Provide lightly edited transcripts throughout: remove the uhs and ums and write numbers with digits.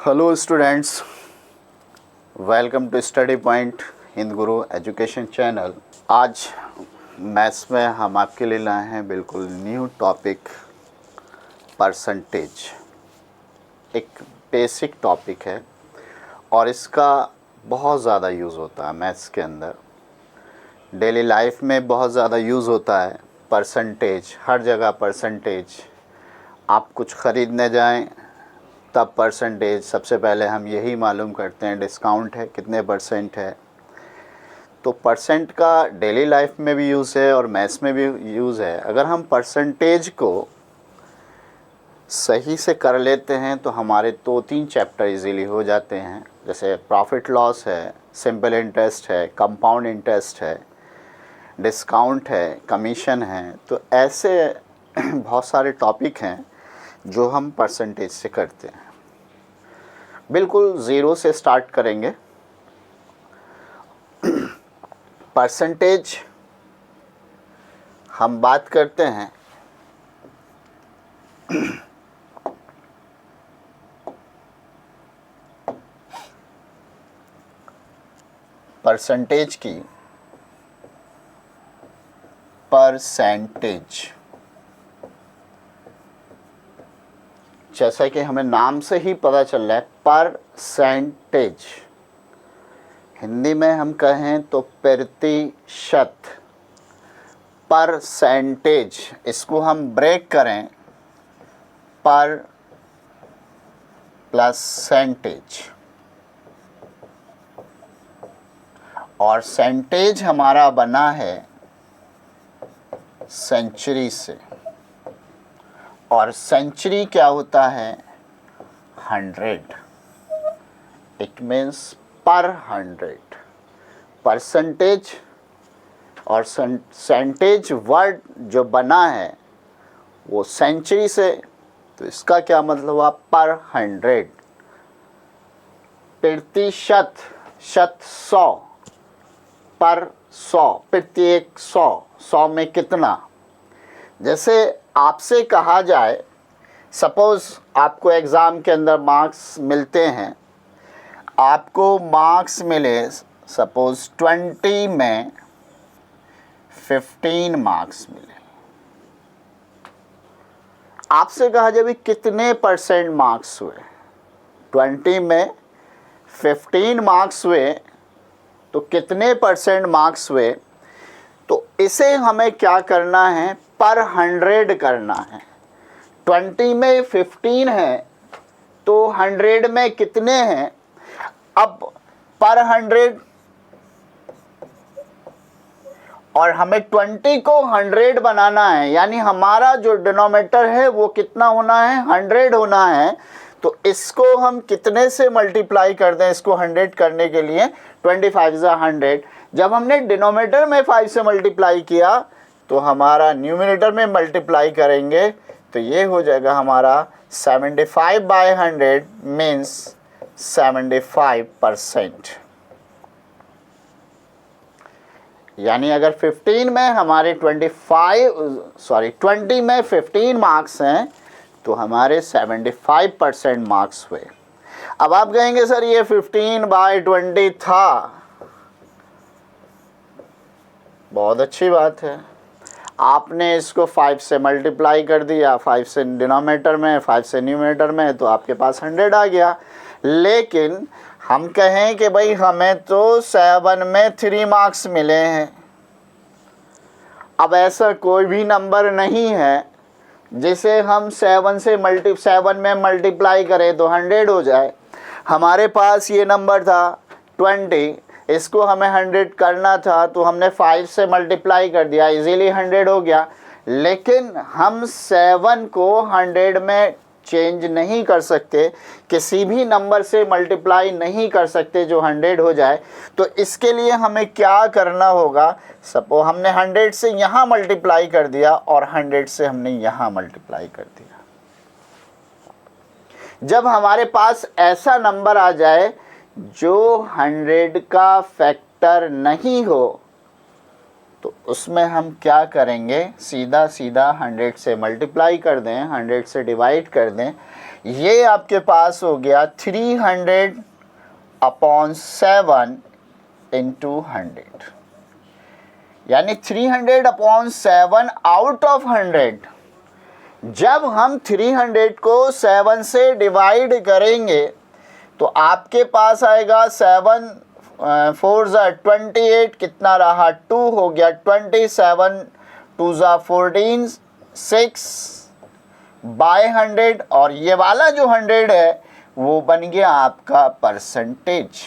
Hello students, welcome to study point Hind Guru education channel. आज maths में हम आपके लिए लाए हैं बिल्कुल न्यू टॉपिक परसेंटेज। एक बेसिक टॉपिक है और इसका बहुत ज़्यादा यूज़ होता है मैथ्स के अंदर। डेली लाइफ में बहुत ज़्यादा यूज़ होता है परसेंटेज, हर जगह परसेंटेज। आप कुछ ख़रीदने जाएं तब परसेंटेज, सबसे पहले हम यही मालूम करते हैं डिस्काउंट है, कितने परसेंट है। तो परसेंट का डेली लाइफ में भी यूज़ है और मैथ्स में भी यूज़ है। अगर हम परसेंटेज को सही से कर लेते हैं तो हमारे 2-3 चैप्टर इजीली हो जाते हैं। जैसे प्रॉफिट लॉस है, सिंपल इंटरेस्ट है, कंपाउंड इंटरेस्ट है, डिस्काउंट है, कमीशन है। तो ऐसे बहुत सारे टॉपिक हैं जो हम परसेंटेज से करते हैं। बिल्कुल ज़ीरो से स्टार्ट करेंगे। परसेंटेज हम बात करते हैं परसेंटेज की। परसेंटेज जैसा कि हमें नाम से ही पता चल रहा है, परसेंटेज हिंदी में हम कहें तो प्रतिशत। परसेंटेज इसको हम ब्रेक करें पर प्लस सेंटेज, और सेंटेज हमारा बना है सेंचुरी से, और सेंचुरी क्या होता है 100। इट मीन्स पर 100। परसेंटेज और सेंटेज वर्ड जो बना है वो सेंचुरी से, तो इसका क्या मतलब हुआ पर 100। प्रतिशत, शत 100, पर 100, प्रत्येक 100, 100 में कितना। जैसे आपसे कहा जाए, सपोज़ आपको एग्ज़ाम के अंदर मार्क्स मिलते हैं, आपको मार्क्स मिले सपोज़ 20 में 15 मार्क्स मिले। आपसे कहा जाए भी कितने परसेंट मार्क्स हुए, 20 में 15 मार्क्स हुए तो कितने परसेंट मार्क्स हुए। तो इसे हमें क्या करना है, पर 100 करना है। 20 में 15 है तो 100 में कितने हैं। अब पर 100, और हमें 20 को 100 बनाना है, यानी हमारा जो डिनोमिनेटर है वो कितना होना है 100 होना है। तो इसको हम कितने से मल्टीप्लाई कर दें, इसको 100 करने के लिए 25 × 100। जब हमने डिनोमिनेटर में 5 से मल्टीप्लाई किया तो हमारा न्यूमिनेटर में मल्टीप्लाई करेंगे तो ये हो जाएगा हमारा 75/100 मीन्स 75%। यानी अगर 15 में हमारे 20 में 15 मार्क्स हैं तो हमारे 75% मार्क्स हुए। अब आप कहेंगे सर ये 15/20 था, बहुत अच्छी बात है। आपने इसको 5 से मल्टीप्लाई कर दिया, 5 से डिनोमिनेटर में, 5 से न्यूमिनेटर में, तो आपके पास 100 आ गया। लेकिन हम कहें कि भाई हमें तो 7 में 3 मार्क्स मिले हैं। अब ऐसा कोई भी नंबर नहीं है जिसे हम 7 में मल्टीप्लाई करें तो 100 हो जाए। हमारे पास ये नंबर था 20, इसको हमें 100 करना था तो हमने 5 से मल्टीप्लाई कर दिया, इजीली 100 हो गया। लेकिन हम 7 को 100 में चेंज नहीं कर सकते, किसी भी नंबर से मल्टीप्लाई नहीं कर सकते जो 100 हो जाए। तो इसके लिए हमें क्या करना होगा, सपोज हमने 100 से यहाँ मल्टीप्लाई कर दिया और 100 से हमने यहाँ मल्टीप्लाई कर दिया। जब हमारे पास ऐसा नंबर आ जाए जो 100 का फैक्टर नहीं हो तो उसमें हम क्या करेंगे, सीधा सीधा 100 से मल्टीप्लाई कर दें, 100 से डिवाइड कर दें, ये आपके पास हो गया 300/7 इंटू 100, यानी 300/7 आउट ऑफ 100। जब हम 300 को 7 से डिवाइड करेंगे तो आपके पास आएगा 7 4 ज़ा 28, कितना रहा 2 हो गया 27, 2 ज़ा 14, 6/100, और ये वाला जो 100 है वो बन गया आपका परसेंटेज।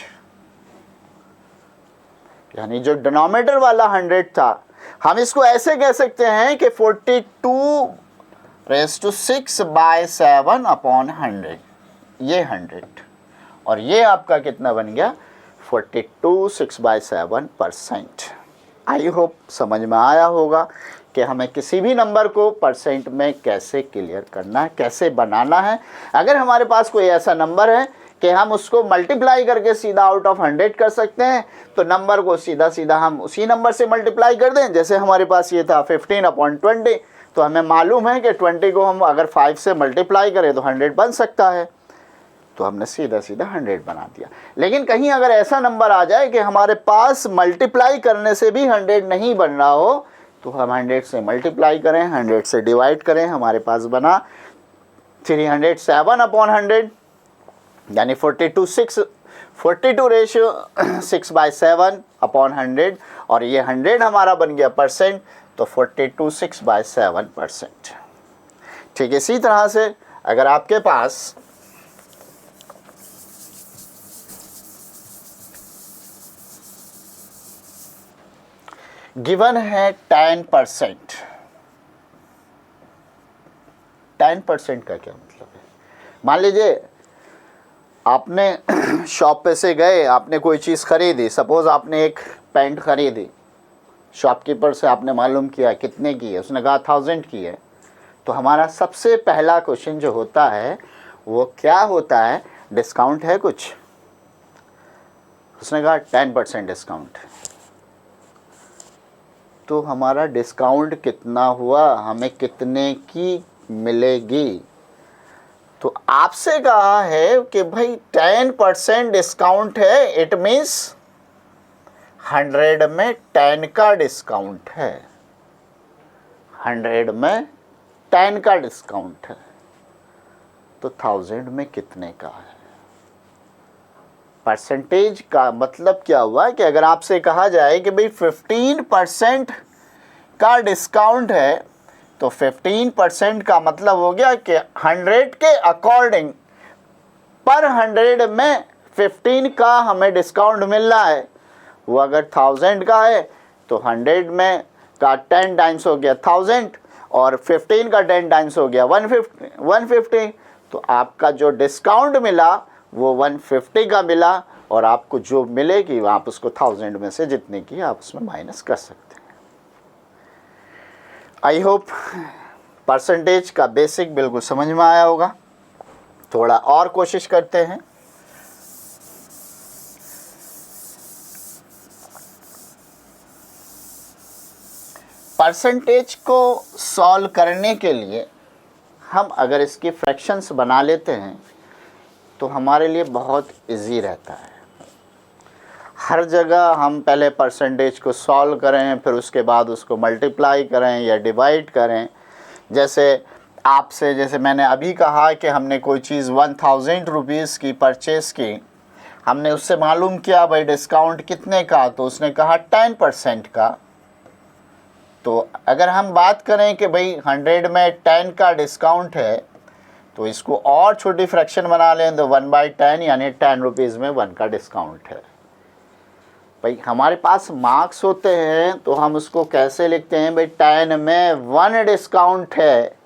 यानी जो डिनोमिनेटर वाला 100 था, हम इसको ऐसे कह सकते हैं कि 42⁶/7/100, ये 100, और ये आपका कितना बन गया 42/6/7%। आई होप समझ में आया होगा कि हमें किसी भी नंबर को परसेंट में कैसे क्लियर करना है, कैसे बनाना है। अगर हमारे पास कोई ऐसा नंबर है कि हम उसको मल्टीप्लाई करके सीधा आउट ऑफ 100 कर सकते हैं, तो नंबर को सीधा सीधा हम उसी नंबर से मल्टीप्लाई कर दें। जैसे हमारे पास ये था 15/20, तो हमें मालूम है कि 20 को हम अगर 5 से मल्टीप्लाई करें तो 100 बन सकता है, तो हमने सीधा सीधा 100 बना दिया। लेकिन कहीं अगर ऐसा नंबर आ जाए कि हमारे पास मल्टीप्लाई करने से भी 100 नहीं बन रहा हो, तो हम 100 से मल्टीप्लाई करें, 100 से डिवाइड करें, हमारे पास बना 307/100, यानी 42/6/7/100, और ये 100 हमारा बन गया परसेंट, तो 42/6/7%। ठीक, इसी तरह से अगर आपके पास गिवन है 10%, 10% का क्या मतलब है? मान लीजिए आपने शॉप पे से गए, आपने कोई चीज़ खरीदी, सपोज़ आपने एक पैंट खरीदी, शॉपकीपर से आपने मालूम किया कितने की है, उसने कहा 1000 की है। तो हमारा सबसे पहला क्वेश्चन जो होता है वो क्या होता है, डिस्काउंट है कुछ? उसने कहा 10% डिस्काउंट, तो हमारा डिस्काउंट कितना हुआ, हमें कितने की मिलेगी? तो आपसे कहा है कि भाई 10% डिस्काउंट है, इट मीन्स 100 में 10 का डिस्काउंट है, 100 में 10 का डिस्काउंट है, तो 1000 में कितने का है? परसेंटेज का मतलब क्या हुआ कि अगर आपसे कहा जाए कि भाई 15% का डिस्काउंट है, तो 15% का मतलब हो गया कि 100 के अकॉर्डिंग पर 100 में 15 का हमें डिस्काउंट मिल रहा है। वो अगर 1000 का है तो 100 में का 10 टाइम्स हो गया 1000, और 15 का 10 टाइम्स हो गया 150। तो आपका जो डिस्काउंट मिला वो 150 का मिला, और आपको जो मिलेगी आप उसको 1000 में से जितने की आप उसमें माइनस कर सकते हैं। आई होप परसेंटेज का बेसिक बिल्कुल समझ में आया होगा। थोड़ा और कोशिश करते हैं। परसेंटेज को सॉल्व करने के लिए हम अगर इसकी फ्रैक्शंस बना लेते हैं तो हमारे लिए बहुत इजी रहता है। हर जगह हम पहले परसेंटेज को सॉल्व करें, फिर उसके बाद उसको मल्टीप्लाई करें या डिवाइड करें। जैसे मैंने अभी कहा कि हमने कोई चीज़ 1000 रुपीज़ की परचेज़ की, हमने उससे मालूम किया भाई डिस्काउंट कितने का, तो उसने कहा 10% का। तो अगर हम बात करें कि भाई 100 में 10 का डिस्काउंट है, तो इसको और छोटी फ्रैक्शन बना लें तो 1/10, यानी 10 रुपीज़ में 1 का डिस्काउंट है। भाई हमारे पास मार्क्स होते हैं तो हम उसको कैसे लिखते हैं, भाई 10 में 1 डिस्काउंट है।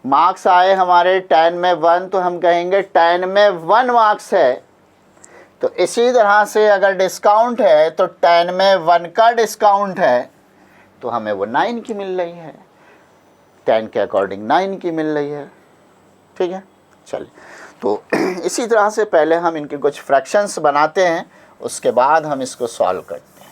मार्क्स आए हमारे 10 में 1, तो हम कहेंगे 10 में 1 मार्क्स है। तो इसी तरह से अगर डिस्काउंट है तो 10 में 1 का डिस्काउंट है, तो हमें वो 9 की मिल रही है, 10 के अकॉर्डिंग 9 की मिल रही है। ठीक है, चलिए। तो इसी तरह से पहले हम इनके कुछ फ्रैक्शंस बनाते हैं, उसके बाद हम इसको सॉल्व करते हैं।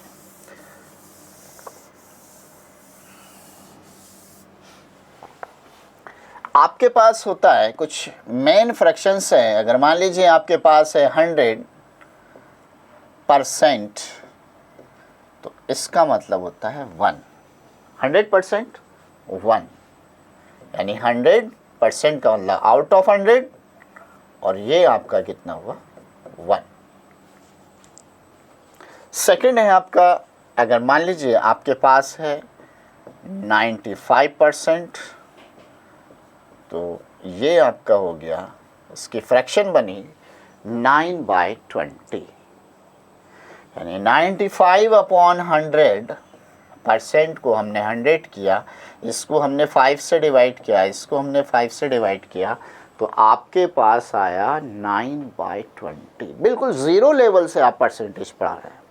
आपके पास होता है कुछ मेन फ्रैक्शंस हैं, अगर मान लीजिए आपके पास है 100%, तो इसका मतलब होता है 1, 100% 1, यानी 100% का मतलब आउट ऑफ 100, और ये आपका कितना हुआ 1। सेकंड है आपका, अगर मान लीजिए आपके पास है 95%, तो ये आपका हो गया, इसकी फ्रैक्शन बनी 9/20, यानी 95/100% को हमने 100 किया, इसको हमने 5 से डिवाइड किया, इसको हमने 5 से डिवाइड किया, तो आपके पास आया 9/20। बिल्कुल ज़ीरो लेवल से आप परसेंटेज पढ़ा रहे हैं।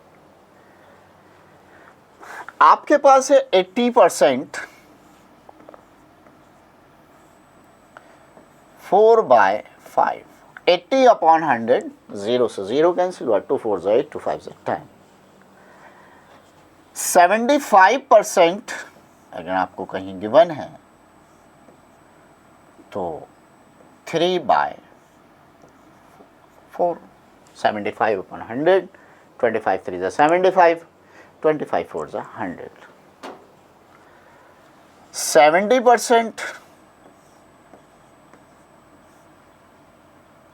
आपके पास है 80%, 4/5, 80/100, 0 से 0 कैंसिल हुआ, 2 4 8, 2 5 10। 75% अगर आपको कहीं गिवन है तो 3/4, 75/100, 25 3 75, 25 4 100। 70%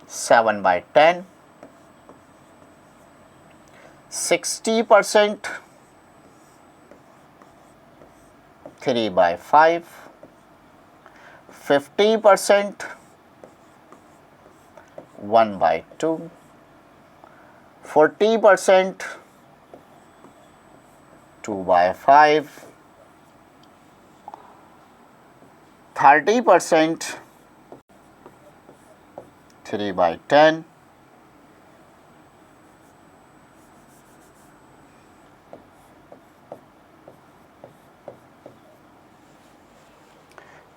7/10, 60% 3/5, 50% 1/2, 40% 2/5, 30% 3/10,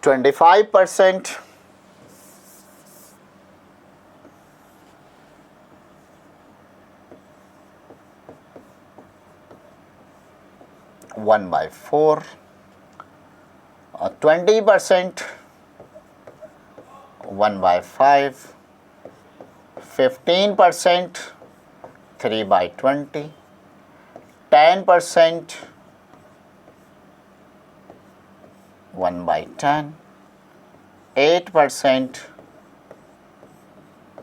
25% 1/4, 20% 1/5, 15% 3/20, 10% 1/10, 8%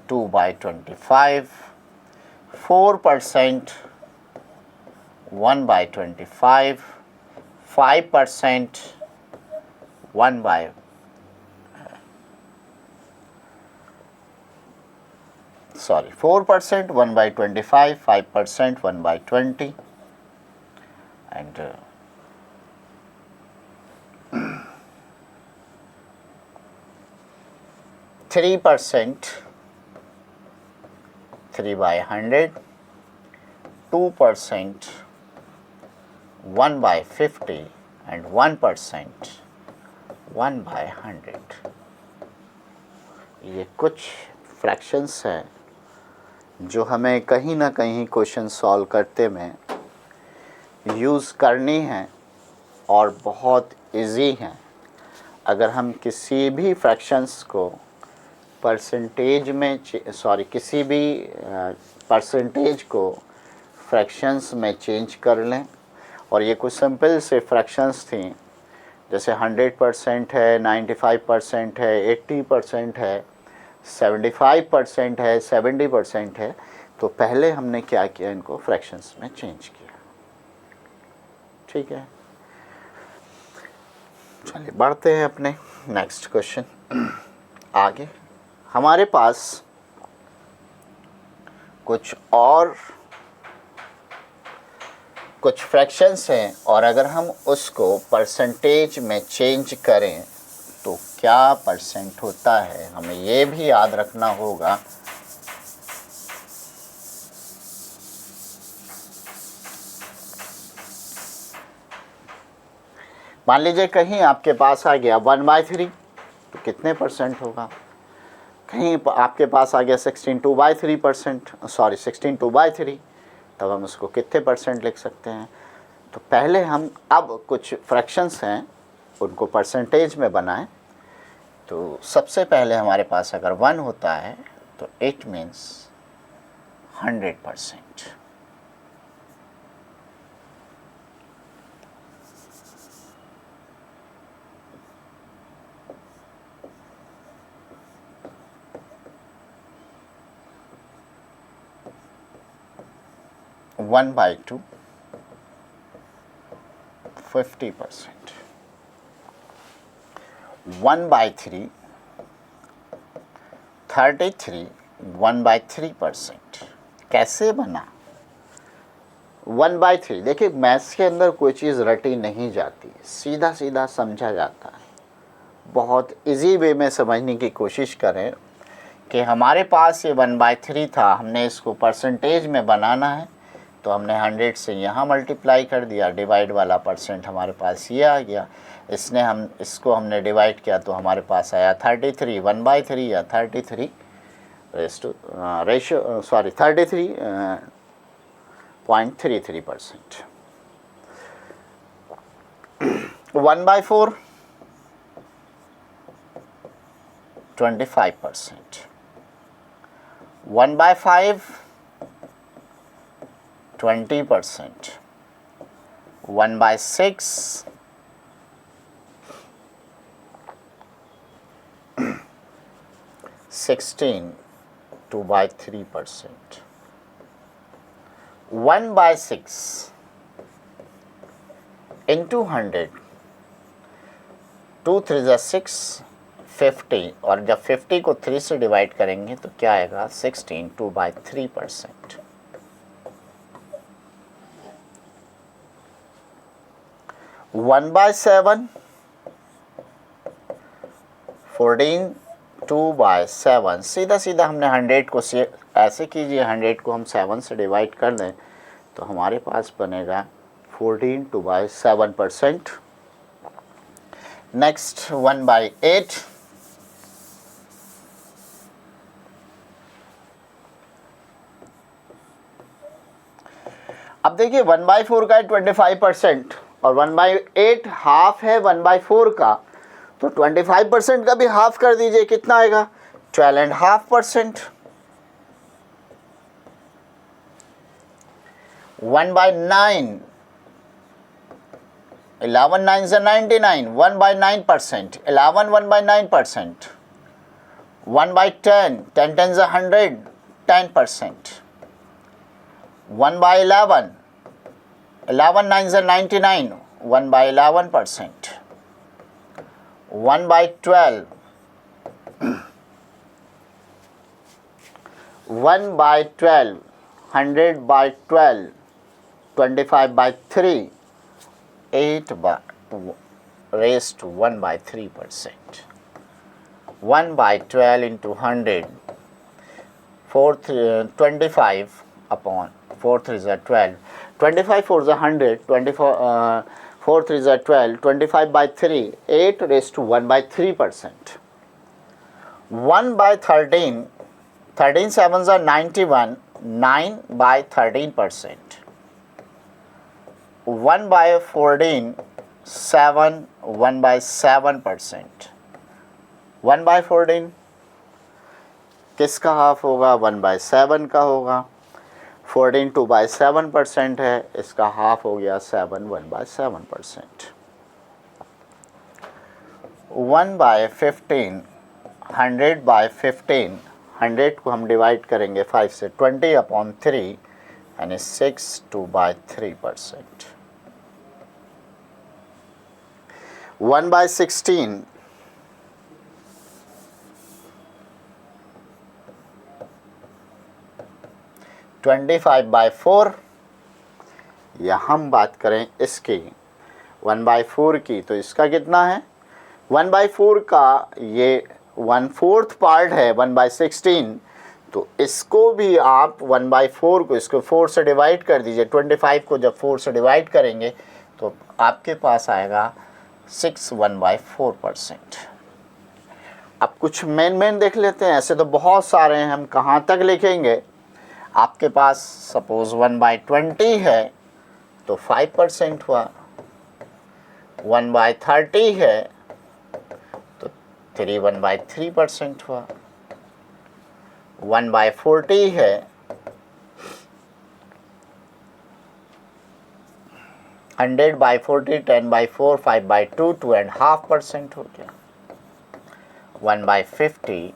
2/25, 4% 1/25, 5% 1/, sorry, 4% 1/25, 5% 1/20, and 3% 3/100, 2% 1/50, and 1% 1/100। ये कुछ फ्रैक्शंस हैं जो हमें कहीं ना कहीं क्वेश्चन सॉल्व करते में यूज़ करनी है और बहुत इजी हैं। अगर हम किसी भी फ्रैक्शंस को परसेंटेज में किसी भी परसेंटेज को फ्रैक्शंस में चेंज कर लें, और ये कुछ सिंपल से फ्रैक्शंस थी, जैसे 100% है, 95% है, 80% है, 75% है, 70% है, तो पहले हमने क्या किया, इनको फ्रैक्शंस में चेंज किया। ठीक है, चलिए बढ़ते हैं अपने नेक्स्ट क्वेश्चन आगे। हमारे पास कुछ फ्रैक्शंस हैं, और अगर हम उसको परसेंटेज में चेंज करें तो क्या परसेंट होता है, हमें ये भी याद रखना होगा। मान लीजिए कहीं आपके पास आ गया 1/3, तो कितने परसेंट होगा। कहीं आपके पास आ गया 16 2/3%, सॉरी 16 2/3, तब हम उसको कितने परसेंट लिख सकते हैं। तो पहले हम अब कुछ फ्रैक्शंस हैं उनको परसेंटेज में बनाएं। तो सबसे पहले हमारे पास अगर 1 होता है तो it means 100%। One by two 50%, 1/3 33, 1/3%। कैसे बना 1/3? देखिए मैथ्स के अंदर कोई चीज़ रटी नहीं जाती, सीधा सीधा समझा जाता है। बहुत इजी वे में समझने की कोशिश करें कि हमारे पास ये 1/3 था, हमने इसको परसेंटेज में बनाना है तो हमने 100 से यहाँ मल्टीप्लाई कर दिया, डिवाइड वाला परसेंट हमारे पास ये आ गया। इसको हमने डिवाइड किया तो हमारे पास आया 33, 1/3 या 33 33.33%। 1/4 25%, 1/5 20%, 1/6 16, 2/3%, 1/6 into 100, 2 3 6 50, और जब 50 को 3 से डिवाइड करेंगे तो क्या आएगा 16, 2/3%। 1/7 14, 2/7। सीधा सीधा हमने 100 को ऐसे कीजिए, 100 को हम 7 से डिवाइड कर दें तो हमारे पास बनेगा 14, 2/7%। नेक्स्ट 1/8, अब देखिए 1/4 का है 25% और 1/8 हाफ है 1/4 का, तो 25% का भी हाफ कर दीजिए, कितना आएगा 12.5%। 1/9, 11 9 99, 1/9%, 11 1/9%। 1/10, 10 10 100, 10%। 1/11, 11 9 99, 1/11%। 1/12, 1/12, 100/12, 25/3, 8 raised to 1/3%. 1/12 into 100, 25 upon 4 3 is 12, 25 4 is 100, 24 4 3 is 12, 25/3, 8 raised to 1/3%. 1/13, 13 7s are 91, 9/13%. 1/14, 7, 1/7%. 1/14 किसका हाफ होगा 1/7 का होगा। 14 2/7% है, इसका हाफ हो गया 7, 1/7%। 1/15, 100/15, 100 को हम डिवाइड करेंगे 5 से, 20/3 यानी 6, 2/3%। 1/16, 25/4, या हम बात करें इसकी 1/4 की तो इसका कितना है 1/4 का ये 1/4 पार्ट है 1/16, तो इसको भी आप 1/4 को इसको 4 से डिवाइड कर दीजिए। 25 को जब 4 से डिवाइड करेंगे तो आपके पास आएगा 6, 1/4%। अब कुछ मेन देख लेते हैं, ऐसे तो बहुत सारे हैं, हम कहाँ तक लिखेंगे। आपके पास सपोज 1/20 है तो 5% हुआ, 1/30 है तो 3 1/3% हुआ। 1/40 है, 100/40, 10/4, 5/2, 2.5% हो गया। 1/50,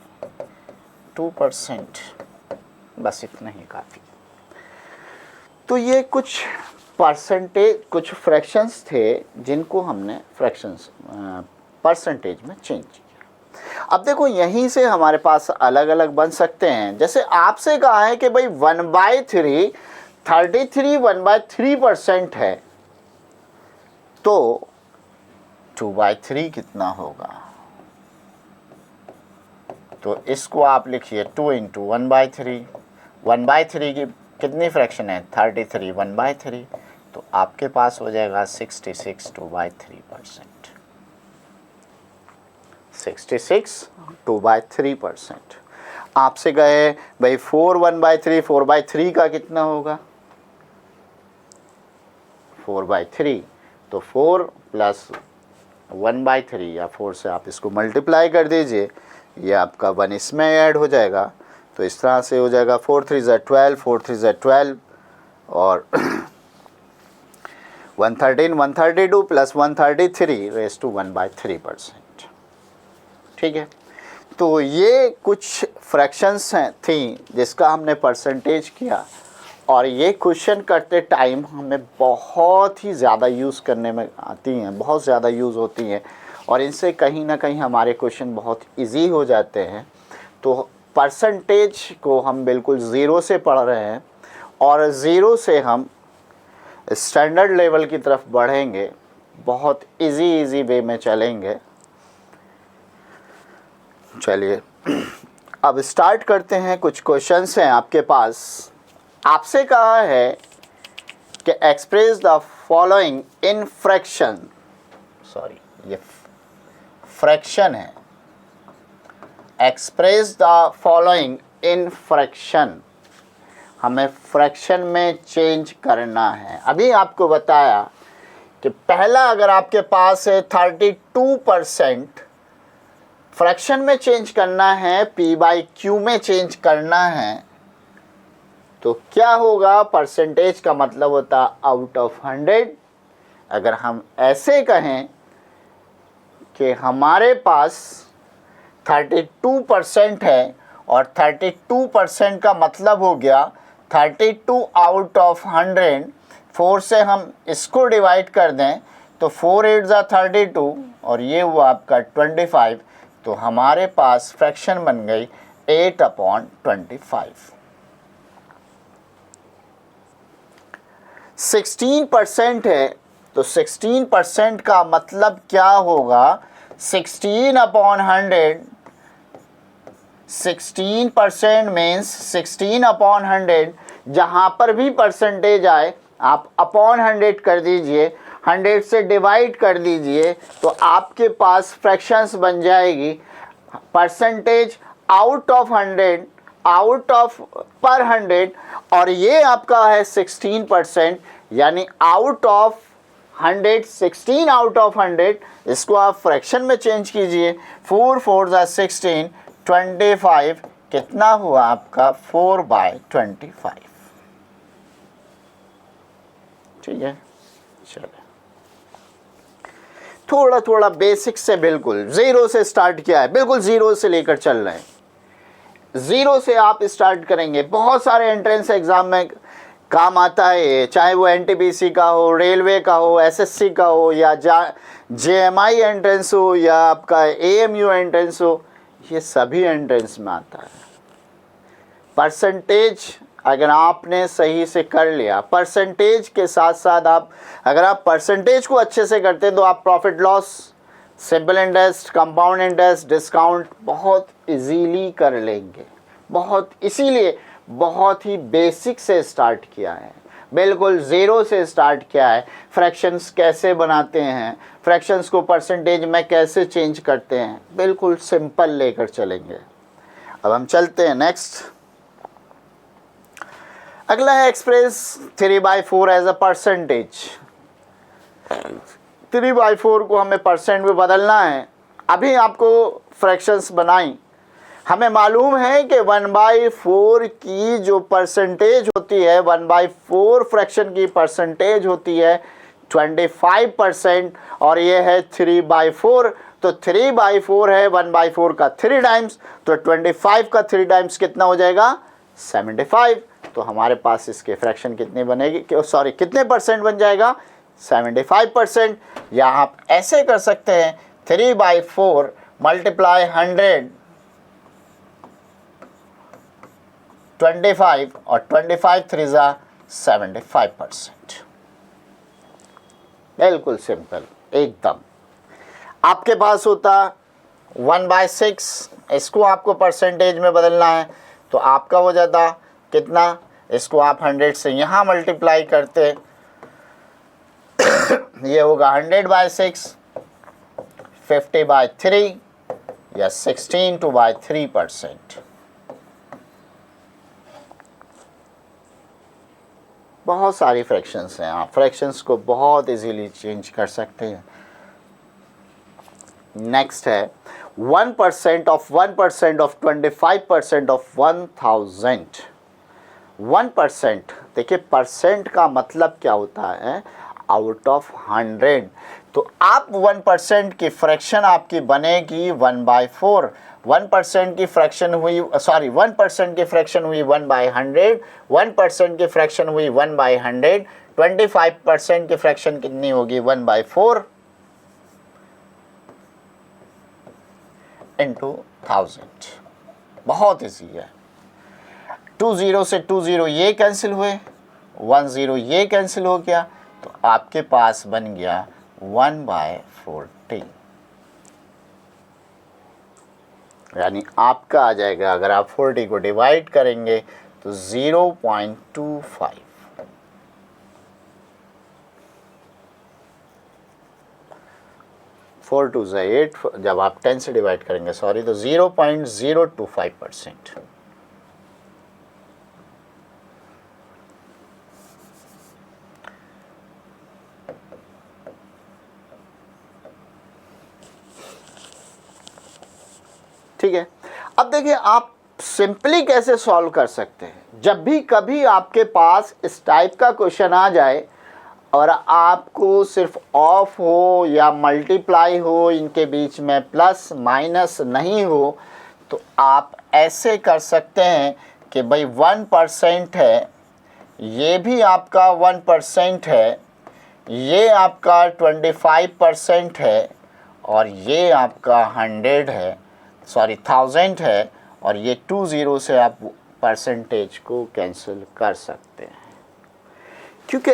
2%। बस इतना ही काफ़ी। तो ये कुछ परसेंटेज, कुछ फ्रैक्शंस थे जिनको हमने फ्रैक्शंस परसेंटेज में चेंज किया। अब देखो यहीं से हमारे पास अलग अलग बन सकते हैं। जैसे आपसे कहा है कि भाई 1/3, 33 1/3% है, तो 2/3 कितना होगा? तो इसको आप लिखिए 2 × 1/3। 1/3 की कितनी फ्रैक्शन है? 33 1/3, तो आपके पास हो जाएगा 66 2/3%। 66 2/3%। आपसे कहे भाई 4 1/3, 4/3 का कितना होगा? 4/3, तो 4 + 1/3 या 4 से आप इसको मल्टीप्लाई कर दीजिए, ये आपका 1 इसमें ऐड हो जाएगा। तो इस तरह से हो जाएगा 4 3 = 12, 4 3 = 12 और 113 132 + 133 रेज़ टू 1/3%। ठीक है, तो ये कुछ फ्रैक्शंस हैं थी जिसका हमने परसेंटेज किया, और ये क्वेश्चन करते टाइम हमें बहुत ही ज़्यादा यूज़ करने में आती हैं, बहुत ज़्यादा यूज़ होती हैं, और इनसे कहीं ना कहीं हमारे क्वेश्चन बहुत इजी हो जाते हैं। तो परसेंटेज को हम बिल्कुल ज़ीरो से पढ़ रहे हैं, और ज़ीरो से हम स्टैंडर्ड लेवल की तरफ बढ़ेंगे, बहुत इजी वे में चलेंगे। चलिए अब स्टार्ट करते हैं। कुछ क्वेश्चंस हैं आपके पास। आपसे कहा है कि express the following in fraction, sorry ये फ्रैक्शन है, express the following in fraction, हमें फ्रैक्शन में चेंज करना है। अभी आपको बताया कि पहला अगर आपके पास है 32%, फ्रैक्शन में चेंज करना है, p/q में चेंज करना है, तो क्या होगा? परसेंटेज का मतलब होता आउट ऑफ 100। अगर हम ऐसे कहें कि हमारे पास 32% है, और 32% का मतलब हो गया 32 आउट ऑफ 100। 4 से हम इसको डिवाइड कर दें तो 4 8 = 32, और ये हुआ आपका 25। तो हमारे पास फ्रैक्शन बन गई 8/25। 16% है, तो 16% का मतलब क्या होगा? 16/100, 16% मीन्स 16/100। जहाँ पर भी परसेंटेज आए आप अपॉन 100 कर दीजिए, 100 से डिवाइड कर दीजिए, तो आपके पास फ्रैक्शंस बन जाएगी percentage out of 100, out of पर 100, और ये आपका है 16%, यानी आउट ऑफ 100, 16 आउट ऑफ 100। इसको आप फ्रैक्शन में चेंज कीजिए, 4 4 = 16, 25 कितना हुआ आपका? 4/25। ठीक है, चलिए थोड़ा थोड़ा बेसिक से, बिल्कुल ज़ीरो से स्टार्ट किया है, बिल्कुल ज़ीरो से लेकर चल रहे हैं। ज़ीरो से आप स्टार्ट करेंगे, बहुत सारे एंट्रेंस एग्ज़ाम में काम आता है, चाहे वो एनटीपीसी का हो, रेलवे का हो, एसएससी का हो, या जेएमआई एंट्रेंस हो, या आपका एएमयू एंट्रेंस हो, ये सभी एंट्रेंस में आता है। परसेंटेज अगर आपने सही से कर लिया, परसेंटेज के साथ साथ आप, अगर आप परसेंटेज को अच्छे से करते हैं तो आप profit loss, simple interest, compound interest, discount बहुत इजीली कर लेंगे। बहुत, इसीलिए बहुत ही बेसिक से स्टार्ट किया है, बिल्कुल ज़ीरो से स्टार्ट किया है। फ्रैक्शंस कैसे बनाते हैं, फ्रैक्शंस को परसेंटेज में कैसे चेंज करते हैं, बिल्कुल सिंपल लेकर चलेंगे। अब हम चलते हैं नेक्स्ट। अगला है एक्सप्रेस 3/4 एज अ परसेंटेज। 3/4 को हमें परसेंट में बदलना है। अभी आपको फ्रैक्शंस बनाई, हमें मालूम है कि 1/4 की जो परसेंटेज होती है, 1/4 फ्रैक्शन की परसेंटेज होती है 25%, और ये है 3/4। तो 3/4 है 1/4 का 3 टाइम्स, तो 25 का 3 टाइम्स कितना हो जाएगा 75। तो हमारे पास इसके फ्रैक्शन कितने बनेगी, सॉरी कितने परसेंट बन जाएगा 75%। या आप ऐसे कर सकते हैं 3/4 मल्टीप्लाई 100 25 और 25 3 जा 75%। बिल्कुल सिंपल एकदम। आपके पास होता 1/6, इसको आपको परसेंटेज में बदलना है तो आपका हो जाता कितना, इसको आप 100 से यहाँ मल्टीप्लाई करते, ये होगा 100/6, 50/3 या 16/3%। बहुत सारी फ्रैक्शंस हैं, आप फ्रैक्शंस को बहुत इजीली चेंज कर सकते हैं। नेक्स्ट है 1% ऑफ 1% ऑफ 25% ऑफ 1000। 1%, देखिए परसेंट का मतलब क्या होता है, आउट ऑफ 100। तो आप 1% की फ्रैक्शन आपकी बनेगी 1/4। 1% की फ्रैक्शन हुई, सॉरी 1% की फ्रैक्शन हुई 1/100, 1% की फ्रैक्शन हुई 1/100, 25% की फ्रैक्शन कितनी होगी 1/4 इंटू 1000। बहुत ईजी है। 2 0 से 2 0 ये कैंसिल हुए, 1 0 ये कैंसिल हो गया, तो आपके पास बन गया 1/40। यानी आपका आ जाएगा, अगर आप 40 को डिवाइड करेंगे तो 0.25। 4 2 से 8, जब आप 10 से डिवाइड करेंगे सॉरी, तो 0.025%। ठीक है। अब देखिए आप सिंपली कैसे सॉल्व कर सकते हैं। जब भी कभी आपके पास इस टाइप का क्वेश्चन आ जाए और आपको सिर्फ ऑफ हो या मल्टीप्लाई हो, इनके बीच में प्लस माइनस नहीं हो, तो आप ऐसे कर सकते हैं कि भाई 1% है, ये भी आपका 1% है, ये आपका 25% है, और ये आपका 100 है, सॉरी 1000 है, और ये 2 0 से आप परसेंटेज को कैंसिल कर सकते हैं, क्योंकि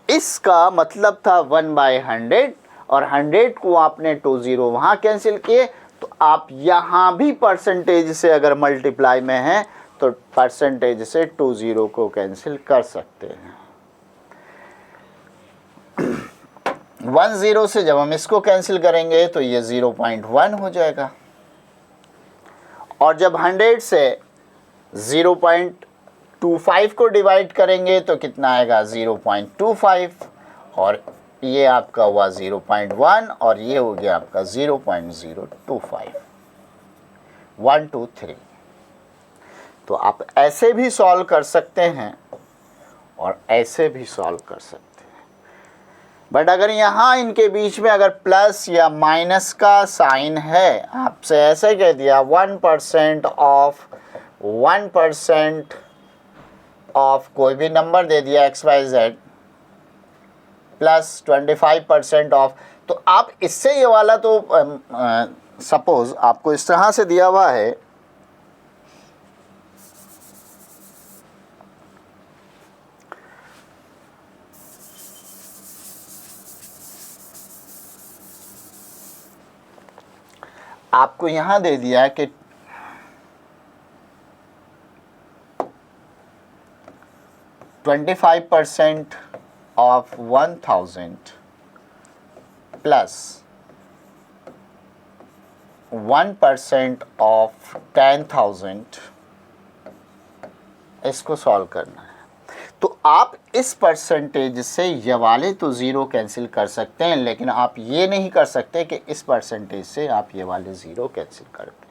इसका मतलब था 1/100 और 100 को आपने 2 0 वहाँ कैंसिल किए, तो आप यहाँ भी परसेंटेज से अगर मल्टीप्लाई में हैं तो परसेंटेज से 2 0 को कैंसिल कर सकते हैं। 1 0 से जब हम इसको कैंसिल करेंगे तो ये 0.1 हो जाएगा, और जब 100 से 0.25 को डिवाइड करेंगे तो कितना आएगा 0.25, और ये आपका हुआ 0.1, और ये हो गया आपका 0.025। 1 2 3। तो आप ऐसे भी सॉल्व कर सकते हैं और ऐसे भी सॉल्व कर सकते हैं। बट अगर यहाँ इनके बीच में अगर प्लस या माइनस का साइन है, आपसे ऐसे कह दिया 1% ऑफ 1% ऑफ कोई भी नंबर दे दिया XYZ प्लस 25% ऑफ, तो आप इससे ये वाला तो सपोज आपको इस तरह से दिया हुआ है, आपको यहाँ दे दिया है कि 25% ऑफ 1000 प्लस 1% ऑफ 10,000, इसको सॉल्व करना है। तो आप इस परसेंटेज से ये वाले तो ज़ीरो कैंसिल कर सकते हैं, लेकिन आप ये नहीं कर सकते कि इस परसेंटेज से आप ये वाले ज़ीरो कैंसिल कर दें।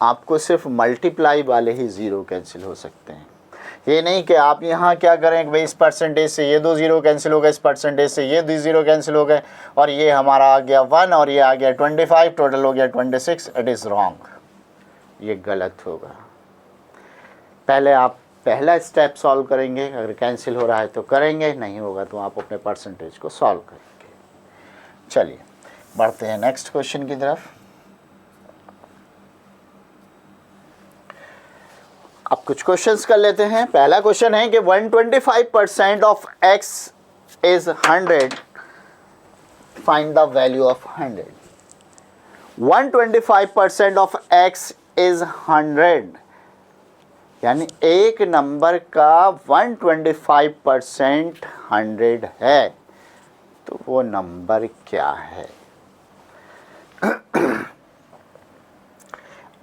आपको सिर्फ मल्टीप्लाई वाले ही ज़ीरो कैंसिल हो सकते हैं। ये नहीं कि आप यहाँ क्या करें कि भाई इस परसेंटेज से ये दो ज़ीरो कैंसिल हो गए, इस परसेंटेज से ये दो ज़ीरो कैंसिल हो गए, और ये हमारा आ गया 1 और ये आ गया 25, टोटल हो गया 26। इट इज़ रॉन्ग, ये गलत होगा। पहले आप पहला स्टेप सॉल्व करेंगे, अगर कैंसिल हो रहा है तो करेंगे, नहीं होगा तो आप अपने परसेंटेज को सॉल्व करेंगे। चलिए बढ़ते हैं नेक्स्ट क्वेश्चन की तरफ। अब कुछ क्वेश्चंस कर लेते हैं। पहला क्वेश्चन है कि 125% of x is 100, find the value of 100। 125% of x is 100, यानी एक नंबर का 125% 100 है, तो वो नंबर क्या है?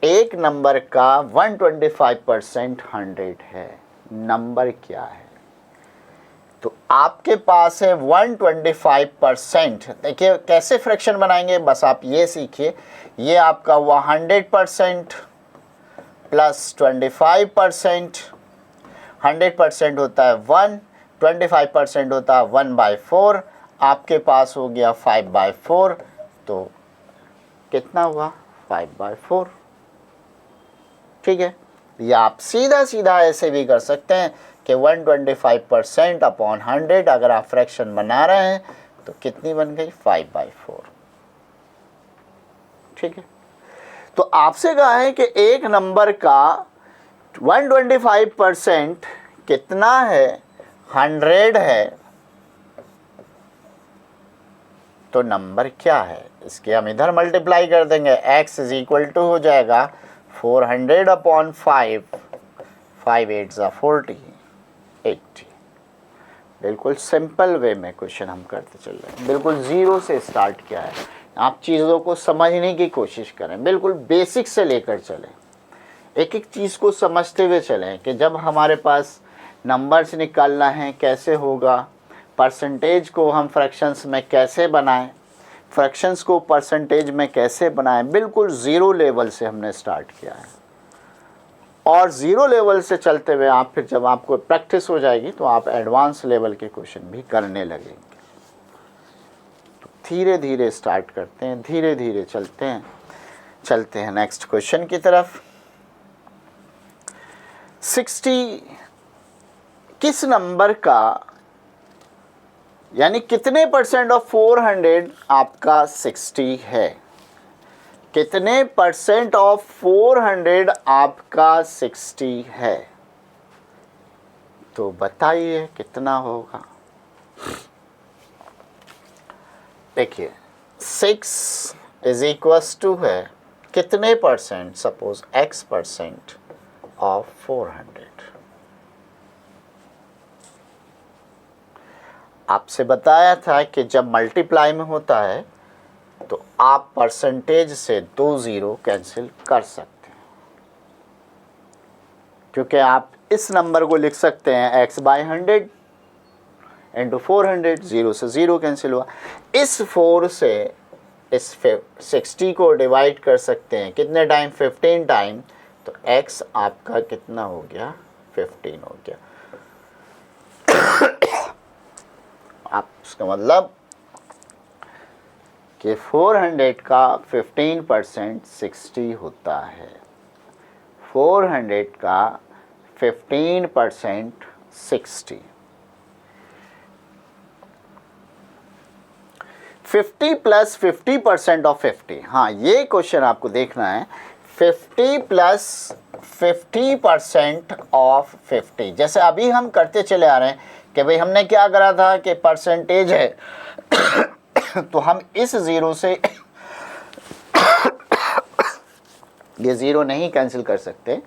एक नंबर का 125% 100 है, नंबर क्या है? तो आपके पास है 125%। देखिए कैसे फ्रैक्शन बनाएंगे, बस आप ये सीखिए। ये आपका हुआ 100% प्लस 25%। 100% होता है 1, 25% होता है 1/4। आपके पास हो गया 5/4, तो कितना हुआ? 5/4। ठीक है, या आप सीधा सीधा ऐसे भी कर सकते हैं कि 125% अपॉन 100, अगर आप फ्रैक्शन बना रहे हैं तो कितनी बन गई? 5/4। ठीक है, तो आपसे कहा है कि एक नंबर का 125% कितना है? 100 है, तो नंबर क्या है? इसके हम इधर मल्टीप्लाई कर देंगे। x इज इक्वल टू हो जाएगा 400 अपॉन 5, 5 8 40, 80। बिल्कुल सिंपल वे में क्वेश्चन हम करते चल रहे हैं, बिल्कुल ज़ीरो से स्टार्ट किया है। आप चीज़ों को समझने की कोशिश करें, बिल्कुल बेसिक से लेकर चलें, एक एक चीज़ को समझते हुए चलें कि जब हमारे पास नंबर्स निकालना है कैसे होगा, परसेंटेज को हम फ्रैक्शंस में कैसे बनाएं, फ्रैक्शंस को परसेंटेज में कैसे बनाएं, बिल्कुल ज़ीरो लेवल से हमने स्टार्ट किया है। और ज़ीरो लेवल से चलते हुए आप फिर जब आपको प्रैक्टिस हो जाएगी तो आप एडवांस लेवल के क्वेश्चन भी करने लगेंगे। तो धीरे धीरे स्टार्ट करते हैं, धीरे धीरे चलते हैं नेक्स्ट क्वेश्चन की तरफ। 60 किस नंबर का, यानी कितने परसेंट ऑफ 400 आपका 60 है? कितने परसेंट ऑफ 400 आपका 60 है? तो बताइए कितना होगा। देखिए 6 इज इक्वल्स टू है कितने परसेंट? Suppose x% of 400। आपसे बताया था कि जब मल्टीप्लाई में होता है तो आप परसेंटेज से 2 ज़ीरो कैंसिल कर सकते हैं, क्योंकि आप इस नंबर को लिख सकते हैं x/100 इंटू 400, 0 से 0 कैंसिल हुआ। इस 4 से इस 60 को डिवाइड कर सकते हैं कितने टाइम? 15 टाइम। तो x आपका कितना हो गया? 15 हो गया। आप उसका मतलब कि 400 का 15% 60 होता है। 400 का 15% 60। 50 प्लस 50% ऑफ 50। हाँ, ये क्वेश्चन आपको देखना है। 50 प्लस 50% ऑफ 50। जैसे अभी हम करते चले आ रहे हैं कि भाई हमने क्या करा था कि परसेंटेज है तो हम इस ज़ीरो से ये ज़ीरो नहीं कैंसिल कर सकते।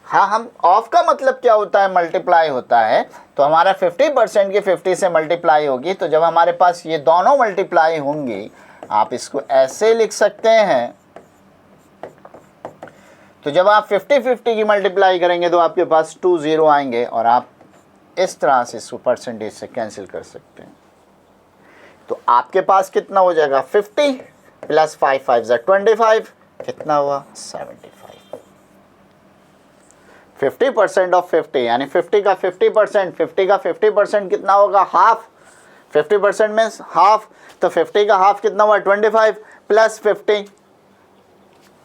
हाँ, हम ऑफ का मतलब क्या होता है? मल्टीप्लाई होता है। तो हमारा 50% की 50 से मल्टीप्लाई होगी, तो जब हमारे पास ये दोनों मल्टीप्लाई होंगी, आप इसको ऐसे लिख सकते हैं। तो जब आप 50-50 की मल्टीप्लाई करेंगे तो आपके पास 2 ज़ीरो आएंगे और आप इस तरह से इसको परसेंटेज से कैंसिल कर सकते हैं। तो आपके पास कितना हो जाएगा 50 प्लस 5 5 ज़ा 25, कितना हुआ 75। 50% ऑफ 50 यानी 50 का 50%, 50 का 50% कितना होगा हाफ, 50% में हाफ, तो 50 का हाफ कितना हुआ 25 प्लस 50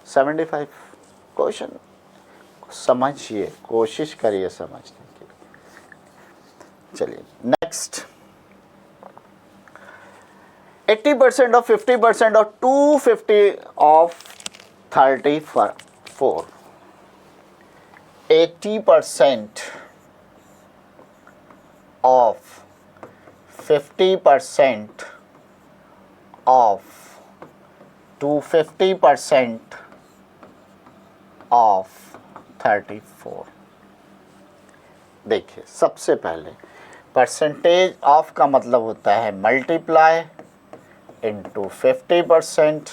75। क्वेश्चन समझिए, कोशिश करिए समझने की। चलिए नेक्स्ट, 80% ऑफ 50% और 250 ऑफ 34। 80% of 50% of 250% of 34। देखिए सबसे पहले परसेंटेज ऑफ का मतलब होता है मल्टीप्लाई इंटू 50%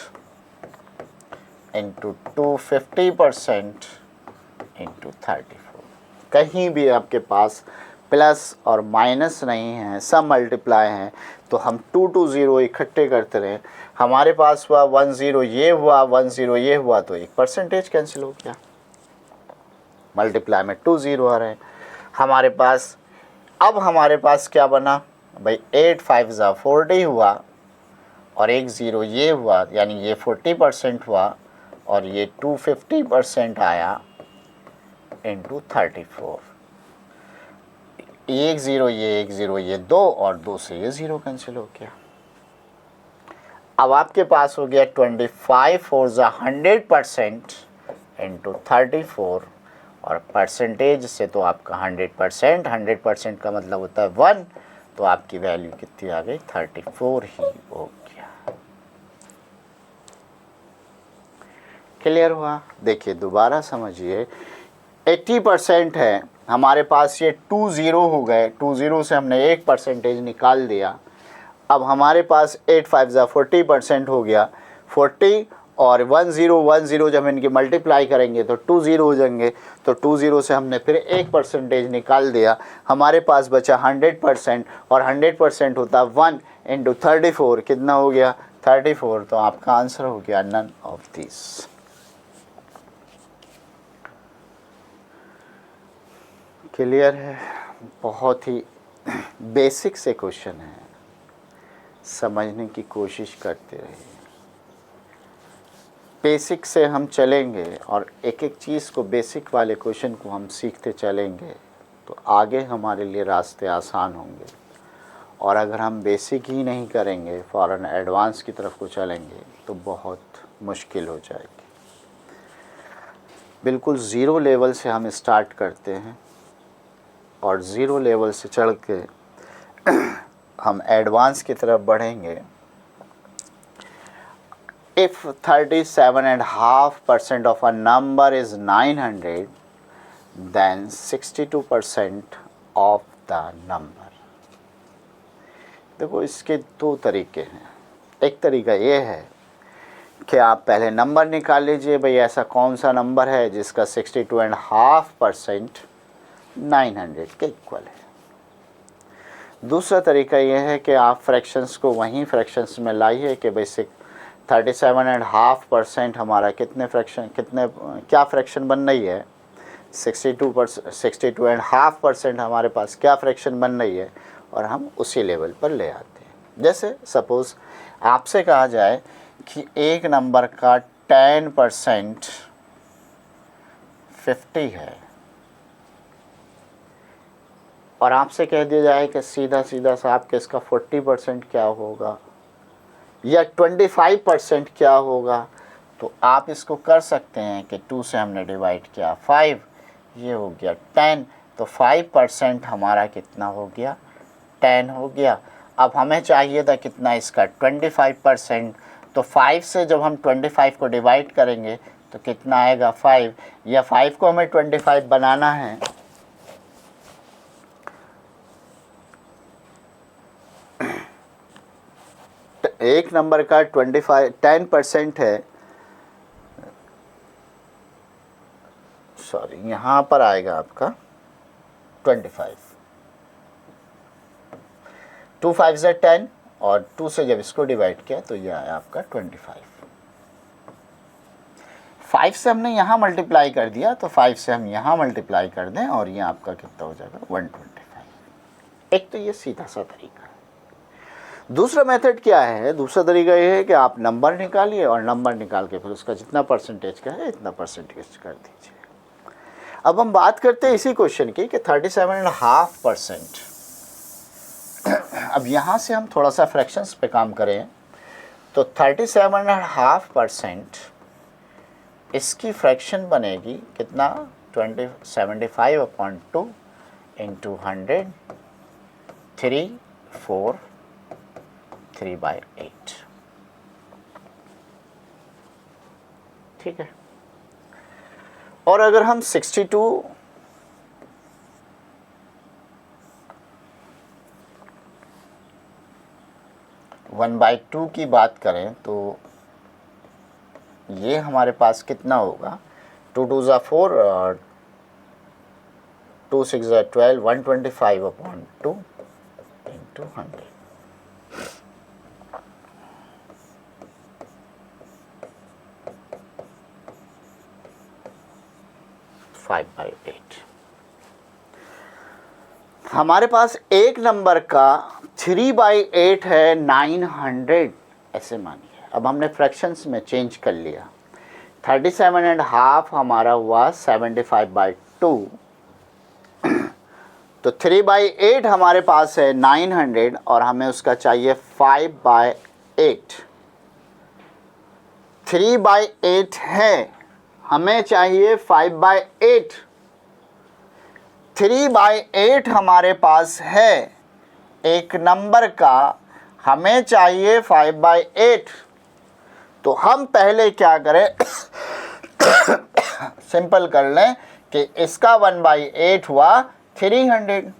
इंटू 250% इंटू 34। कहीं भी आपके पास प्लस और माइनस नहीं है, सब मल्टीप्लाई हैं, तो हम 2 2 0 इकट्ठे करते रहे। हमारे पास हुआ 1 0 ये हुआ, 1 0 ये हुआ, तो एक परसेंटेज कैंसिल हो गया। मल्टीप्लाई में 2 0 आ रहे हैं हमारे पास। अब हमारे पास क्या बना भाई, 8 5 ज़ा 40 हुआ और 1 0 ये हुआ, यानी ये 40% हुआ और ये 250% आया इंटू 34। 1 0 ये 1 0 ये 2 और 2 से ये 0 कैंसिल हो गया। अब आपके पास हो गया 25 4 ज़ा 100% इंटू 34, और परसेंटेज से तो आपका 100%, 100% का मतलब होता है 1, तो आपकी वैल्यू कितनी आ गई 34 ही हो गया। क्लियर हुआ? देखिए दोबारा समझिए, 80% है हमारे पास, ये 2 0 हो गए, 2 0 से हमने एक परसेंटेज निकाल दिया। अब हमारे पास 8 5 ज़ा 40% हो गया, 40 और 1 0 1 0 जब इनकी मल्टीप्लाई करेंगे तो 2 0 हो जाएंगे, तो 2 0 से हमने फिर एक परसेंटेज निकाल दिया। हमारे पास बचा 100% और 100% होता 1 इंटू 34, कितना हो गया 34, तो आपका आंसर हो गया नन ऑफ दिस। क्लियर है? बहुत ही बेसिक से क्वेश्चन है, समझने की कोशिश करते रहिए। बेसिक से हम चलेंगे और एक एक चीज़ को, बेसिक वाले क्वेश्चन को हम सीखते चलेंगे तो आगे हमारे लिए रास्ते आसान होंगे। और अगर हम बेसिक ही नहीं करेंगे, फ़ौरन एडवांस की तरफ को चलेंगे तो बहुत मुश्किल हो जाएगी। बिल्कुल ज़ीरो लेवल से हम स्टार्ट करते हैं और ज़ीरो लेवल से चढ़ के हम एडवांस की तरफ बढ़ेंगे। If 37.5% of a number is 900, then 62% of the number। देखो इसके दो तरीके हैं। एक तरीका ये है कि आप पहले नंबर निकाल लीजिए, भाई ऐसा कौन सा नंबर है जिसका 62.5% 900 के इक्वल है। दूसरा तरीका ये है कि आप फ्रैक्शंस को वहीं फ्रैक्शंस में लाइए कि भाई 37.5% हमारा क्या फ्रैक्शन बन रही है, 62.5% हमारे पास क्या फ्रैक्शन बन रही है, और हम उसी लेवल पर ले आते हैं। जैसे सपोज़ आपसे कहा जाए कि एक नंबर का 10% 50 है, और आपसे कह दिया जाए कि सीधा सीधा साहब कि इसका 40% क्या होगा या 25% क्या होगा, तो आप इसको कर सकते हैं कि 2 से हमने डिवाइड किया 5, ये हो गया 10, तो 5% हमारा कितना हो गया 10 हो गया। अब हमें चाहिए था कितना इसका 25%, तो 5 से जब हम 25 को डिवाइड करेंगे तो कितना आएगा 5, या 5 को हमें 25 बनाना है एक नंबर का 10% है, सॉरी यहाँ पर आएगा आपका 25, 2 5 से 10 और 2 से जब इसको डिवाइड किया तो यह आया आपका 25। 5 से हमने यहाँ मल्टीप्लाई कर दिया तो 5 से हम यहाँ मल्टीप्लाई कर दें और ये आपका कितना हो जाएगा 125। एक तो ये सीधा सा तरीका है। दूसरा मेथड क्या है? दूसरा तरीका ये है कि आप नंबर निकालिए और नंबर निकाल के फिर उसका जितना परसेंटेज का है इतना परसेंटेज कर दीजिए। अब हम बात करते हैं इसी क्वेश्चन की कि 37.5%। अब यहाँ से हम थोड़ा सा फ्रैक्शंस पे काम करें तो 37.5% इसकी फ्रैक्शन बनेगी कितना 75/2 इंटू 100 3 4 3/8। ठीक है। और अगर हम 62 1/2 की बात करें तो ये हमारे पास कितना होगा 2 2 ज़ा 4 और 2 6 ज़ा 12 125/2 इंटू 100। 5/8। हमारे पास एक नंबर का 3/8 है 900 ऐसे मानिए। अब हमने फ्रैक्शंस में चेंज कर लिया। 37.5 हमारा हुआ 75/2 तो 3/8 हमारे पास है 900 और हमें उसका चाहिए 5/8। 3/8 है, हमें चाहिए 5/8। 3/8 हमारे पास है एक नंबर का, हमें चाहिए 5/8। तो हम पहले क्या करें सिंपल कर लें कि इसका 1/8 हुआ 300।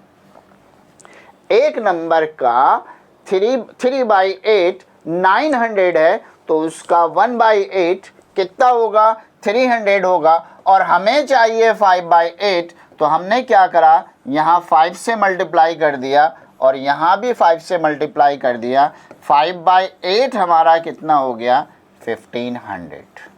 एक नंबर का 3/8 900 है तो उसका 1/8 कितना होगा 300 होगा और हमें चाहिए 5/8। तो हमने क्या करा यहाँ 5 से मल्टीप्लाई कर दिया और यहाँ भी 5 से मल्टीप्लाई कर दिया। 5/8 हमारा कितना हो गया 1500।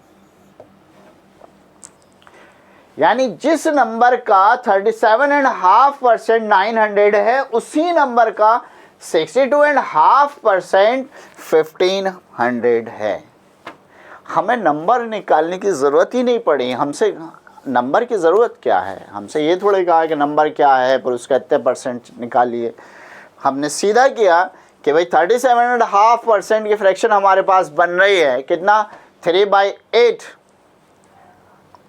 यानी जिस नंबर का 37.5% 900 है उसी नंबर का 62.5% 1500 है। हमें नंबर निकालने की ज़रूरत ही नहीं पड़ी। हमसे नंबर की ज़रूरत क्या है? हमसे ये थोड़े कहा कि नंबर क्या है पर उसका इतने परसेंट निकालिए। हमने सीधा किया कि भाई 37.5% की फ्रैक्शन हमारे पास बन रही है कितना 3/8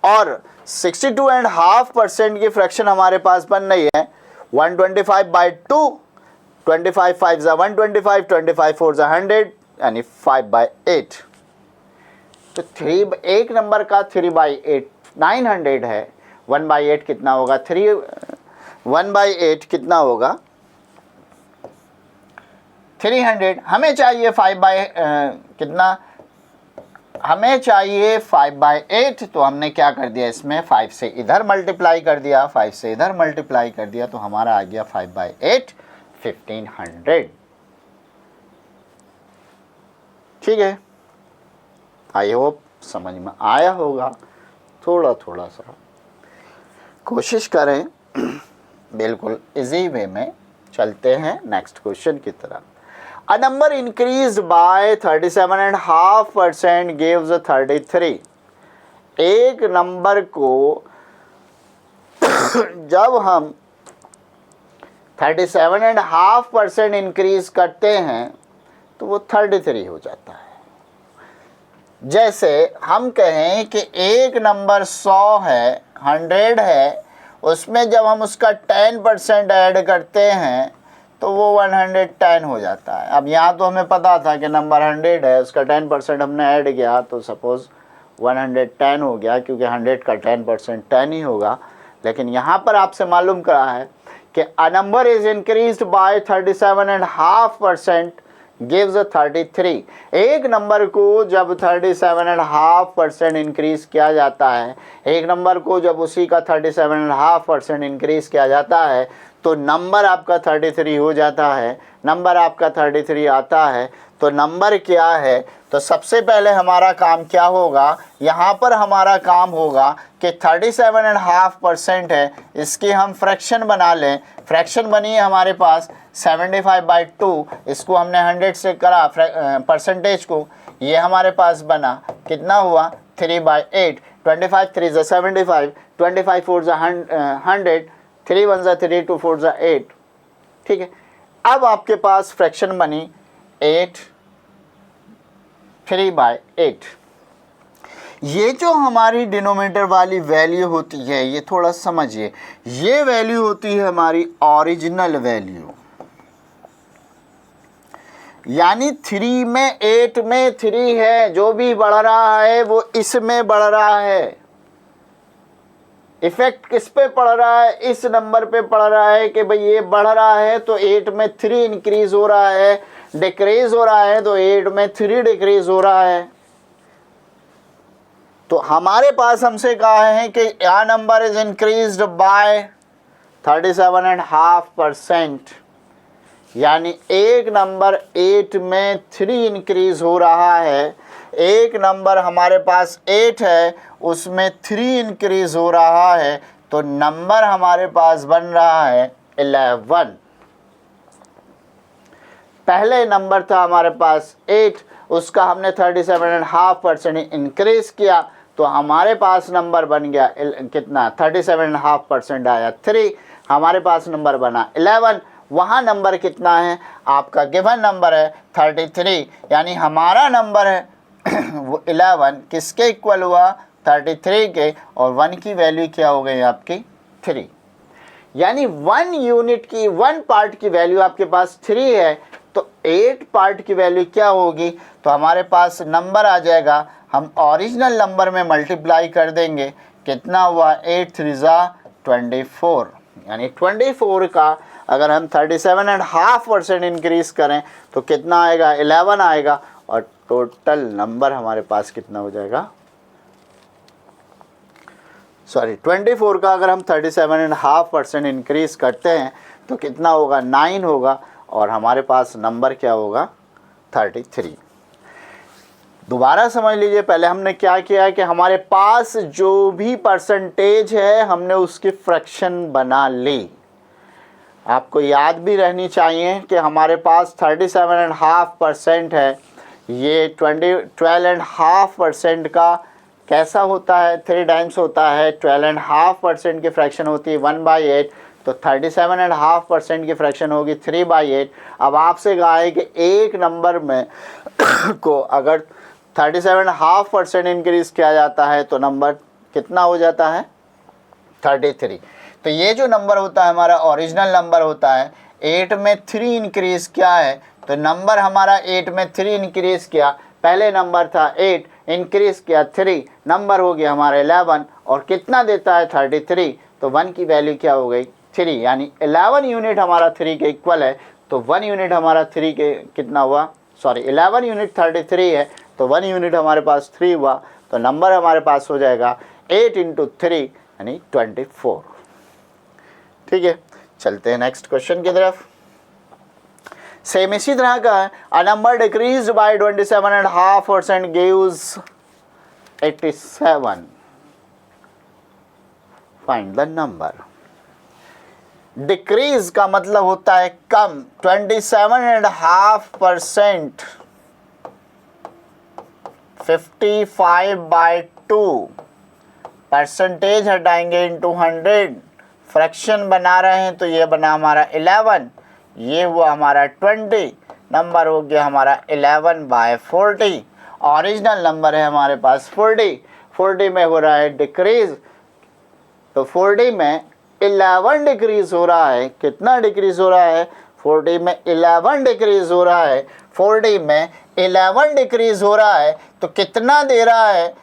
और 62.5% की फ्रैक्शन हमारे पास बन रही है 125/2। 25 5 ज़ा 125, 25 4 ज़ा 100 यानी 5/8। तो एक नंबर का 3/8 900 है। 1/8 कितना होगा 1/8 कितना होगा 300। हमें चाहिए कितना हमें चाहिए 5/8। तो हमने क्या कर दिया इसमें 5 से इधर मल्टीप्लाई कर दिया, 5 से इधर मल्टीप्लाई कर दिया तो हमारा आ गया 5/8 1500। ठीक है, आई होप समझ में आया होगा। थोड़ा थोड़ा सा कोशिश करें, बिल्कुल इजी वे में चलते हैं नेक्स्ट क्वेश्चन की तरफ। A number increased by 37.5% gives 33। एक नंबर को जब हम 37.5% इंक्रीज करते हैं तो वो 33 हो जाता है। जैसे हम कहें कि एक नंबर 100 है 100 है, उसमें जब हम उसका 10% ऐड करते हैं तो वो 110 हो जाता है। अब यहाँ तो हमें पता था कि नंबर 100 है, उसका 10% हमने ऐड किया तो सपोज़ 110 हो गया, क्योंकि 100 का 10% 10 ही होगा। लेकिन यहाँ पर आपसे मालूम करा है कि a number is increased by 37.5% gives 33। एक नंबर को जब 37.5% इंक्रीज़ किया जाता है, एक नंबर को जब उसी का 37.5% इंक्रीज़ किया जाता है तो नंबर आपका 33 हो जाता है, नंबर आपका 33 आता है। तो नंबर क्या है, तो सबसे पहले हमारा काम क्या होगा, यहाँ पर हमारा काम होगा कि 37.5% है, इसकी हम फ्रैक्शन बना लें। फ्रैक्शन बनी है हमारे पास 75/2, इसको हमने 100 से करा परसेंटेज को, ये हमारे पास बना कितना हुआ 3/8। 25 3 ज़ा 75, 25 4 ज़ा 100, 3 1 ज़ा 3, 2 4 ज़ा 8। ठीक है, अब आपके पास फ्रैक्शन बनी 8 3/8। ये जो हमारी डिनोमिनेटर वाली वैल्यू होती है, ये थोड़ा समझिए, ये वैल्यू होती है हमारी ओरिजिनल वैल्यू, यानी 3 में 8 में 3 है, जो भी बढ़ रहा है वो इसमें बढ़ रहा है। इफेक्ट किस पे पड़ रहा है, इस नंबर पे पड़ रहा है कि भाई ये बढ़ रहा है तो 8 में 3 इंक्रीज हो रहा है, डिक्रीज हो रहा है तो 8 में 3 डिक्रीज हो रहा है। तो हमारे पास हमसे कहा है कि या नंबर इज इंक्रीज्ड बाय 37.5%, यानी एक नंबर 8 में 3 इंक्रीज हो रहा है, एक नंबर हमारे पास 8 है उसमें 3 इंक्रीज हो रहा है, तो नंबर हमारे पास बन रहा है 11। पहले नंबर था हमारे पास 8, उसका हमने 37.5% इंक्रीज किया, तो हमारे पास नंबर बन गया कितना 37.5% आया 3, हमारे पास नंबर बना 11। वहाँ नंबर कितना है, आपका गिवन नंबर है 33, यानी हमारा नंबर है वो 11 किसके इक्वल हुआ 33 के, और 1 की वैल्यू क्या हो गई आपकी 3, यानी 1 यूनिट की 1 पार्ट की वैल्यू आपके पास 3 है, तो 8 पार्ट की वैल्यू क्या होगी, तो हमारे पास नंबर आ जाएगा, हम ओरिजिनल नंबर में मल्टीप्लाई कर देंगे, कितना हुआ 8 3 ज़ा 24, यानी 24 का अगर हम 37.5% इंक्रीज करें तो कितना आएगा 11 आएगा, और टोटल नंबर हमारे पास कितना हो जाएगा, सॉरी 24 का अगर हम 37.5% इंक्रीज करते हैं तो कितना होगा 9 होगा, और हमारे पास नंबर क्या होगा 33। दोबारा समझ लीजिए, पहले हमने क्या किया है कि हमारे पास जो भी परसेंटेज है हमने उसकी फ्रैक्शन बना ली। आपको याद भी रहनी चाहिए कि हमारे पास 37.5% है, ये 12.5% का कैसा होता है 3 टाइम्स होता है, 12.5% की फ्रैक्शन होती है 1/8, तो 37.5% की फ्रैक्शन होगी 3/8। अब आपसे कहा है कि एक नंबर में को अगर 37.5% इंक्रीज किया जाता है तो नंबर कितना हो जाता है 33। तो ये जो नंबर होता है हमारा ओरिजिनल नंबर होता है, 8 में 3 इंक्रीज किया है, तो नंबर हमारा 8 में 3 इंक्रीज किया, पहले नंबर था 8 इंक्रीज किया 3, नंबर हो गया हमारा 11, और कितना देता है 33, तो 1 की वैल्यू क्या हो गई 3, यानी 11 यूनिट हमारा 3 के इक्वल है, तो 1 यूनिट हमारा 3 के कितना हुआ, सॉरी 11 यूनिट 33 है, तो 1 यूनिट हमारे पास 3 हुआ, तो नंबर हमारे पास हो जाएगा 8 × 3 यानी 24। ठीक है, चलते हैं नेक्स्ट क्वेश्चन की तरफ। सेम इसी तरह का है, a number decreased bye 27.5% gives 87, find the number. Decrease का मतलब होता है कम, 27.5% 55/2, परसेंटेज हटाएंगे इंटू 100, फ्रैक्शन बना रहे हैं तो ये बना हमारा 11, ये हुआ हमारा 20, नंबर हो गया हमारा 11/40। ओरिजिनल नंबर है हमारे पास 40, 40 में हो रहा है डिक्रीज, तो 40 में 11 डिक्रीज हो रहा है, कितना डिक्रीज हो रहा है 40 में 11 डिक्रीज हो रहा है, 40 में 11 डिक्रीज हो रहा है, तो कितना दे रहा है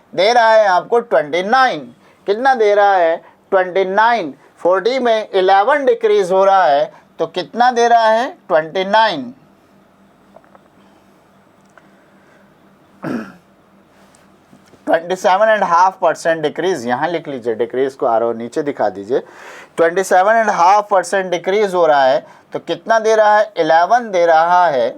आपको 29, कितना दे रहा है 29, 40 में 11 डिक्रीज हो रहा है तो कितना दे रहा है 29। 27.5% डिक्रीज़, यहाँ लिख लीजिए, डिक्रीज़ को आरो नीचे दिखा दीजिए। 27.5% डिक्रीज़ हो रहा है तो कितना दे रहा है? 11 दे रहा है।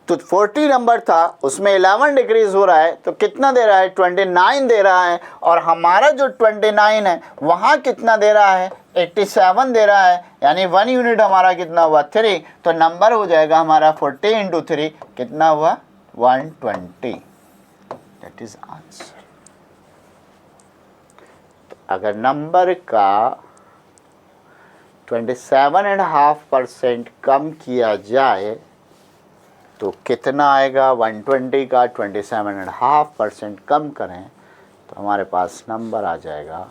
तो 40 नंबर था, उसमें 11 डिक्रीज हो रहा है तो कितना दे रहा है? 29 दे रहा है। और हमारा जो 29 है वहाँ कितना दे रहा है? 87 दे रहा है। यानी 1 यूनिट हमारा कितना हुआ? 3। तो नंबर हो जाएगा हमारा 40 × 3 कितना हुआ? 120। That is answer. तो अगर नंबर का 27.5% कम किया जाए तो कितना आएगा? 120 का 27.5% कम करें तो हमारे पास नंबर आ जाएगा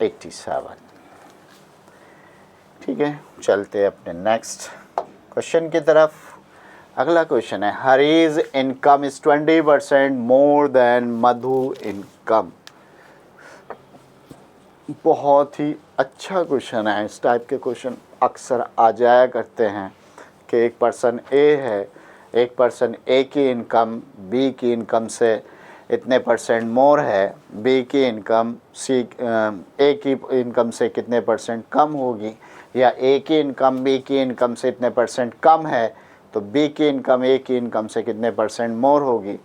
87। ठीक है, चलते अपने नेक्स्ट क्वेश्चन की तरफ। अगला क्वेश्चन है, Hari's income is 20% more than Madhu income. बहुत ही अच्छा क्वेश्चन है। इस टाइप के क्वेश्चन अक्सर आ जाया करते हैं कि एक पर्सन ए है, एक पर्सन ए की इनकम बी की इनकम से इतने % मोर है, बी की इनकम ए की इनकम से कितने % कम होगी, या ए की इनकम बी की इनकम से इतने % कम है तो बी की इनकम ए की इनकम से कितने % मोर होगी।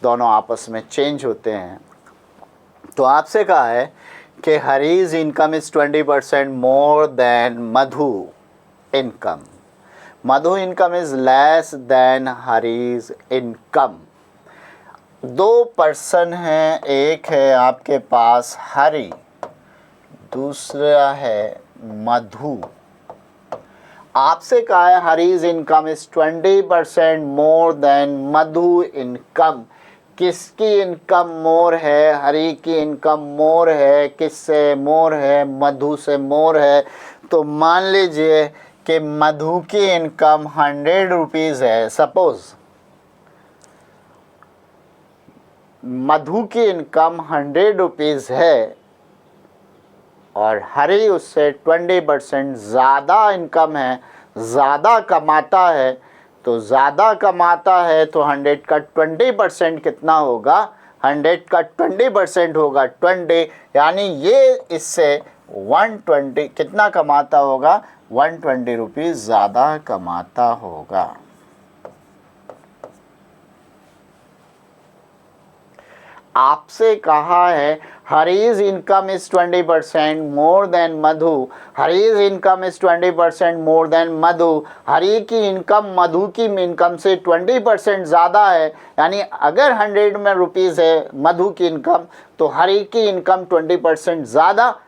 दोनों आपस में चेंज होते हैं। तो आपसे कहा है कि Hari's income is 20% more than Madhu income, Madhu income is less than Hari's income. दो पर्सन हैं, एक है आपके पास हरी, दूसरा है मधु। आपसे कहा है Hari's income is 20% more than Madhu income. किसकी इनकम मोर है? हरी की इनकम मोर है। किससे मोर है? मधु से मोर है। तो मान लीजिए कि मधु की इनकम 100 रुपीज़ है। सपोज मधु की इनकम 100 रुपीज़ है और हरी उससे 20% ज़्यादा इनकम है, ज़्यादा कमाता है। तो ज़्यादा कमाता है तो 100 का 20% कितना होगा? 100 का 20% होगा 20, यानी ये इससे 120 कितना कमाता होगा? 120 रुपीज़ ज़्यादा कमाता होगा। आपसे कहा है Hari's income is 20% more than Madhu, Hari's income is 20% more than Madhu. Hari की इनकम मधु की इनकम से 20% ज़्यादा है, यानी अगर 100 में रुपीज़ है मधु की इनकम तो हरी की इनकम 20% ज़्यादा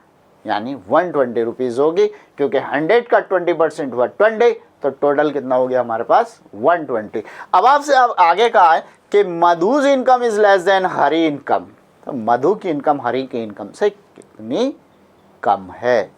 यानी 120 रुपीज़ होगी, क्योंकि 100 का 20% हुआ 20, तो टोटल कितना हो गया हमारे पास? 120। अब आपसे आगे कहा है कि Madhu's income is less then Hari income. तो मधु की इनकम हरी की इनकम से कितनी कम है?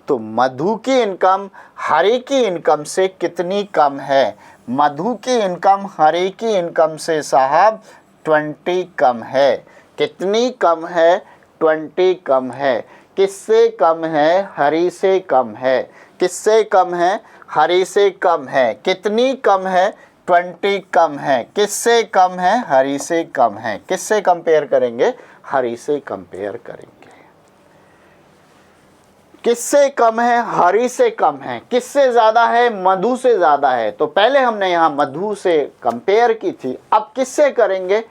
तो मधु की इनकम हरी की इनकम से कितनी कम है? मधु की इनकम हरी की इनकम से साहब 20 कम है। कितनी कम है? 20 कम है। किससे कम है? हरी से कम है। किससे कम है? हरी से कम है। कितनी कम है? 20 कम है। किससे कम है? हरी से कम है। किससे कंपेयर करेंगे? हरी से कंपेयर करेंगे। किससे कम है? हरी से कम है। किससे ज़्यादा है? मधु से ज़्यादा है। तो पहले हमने यहाँ मधु से कंपेयर की थी, अब किससे करेंगे?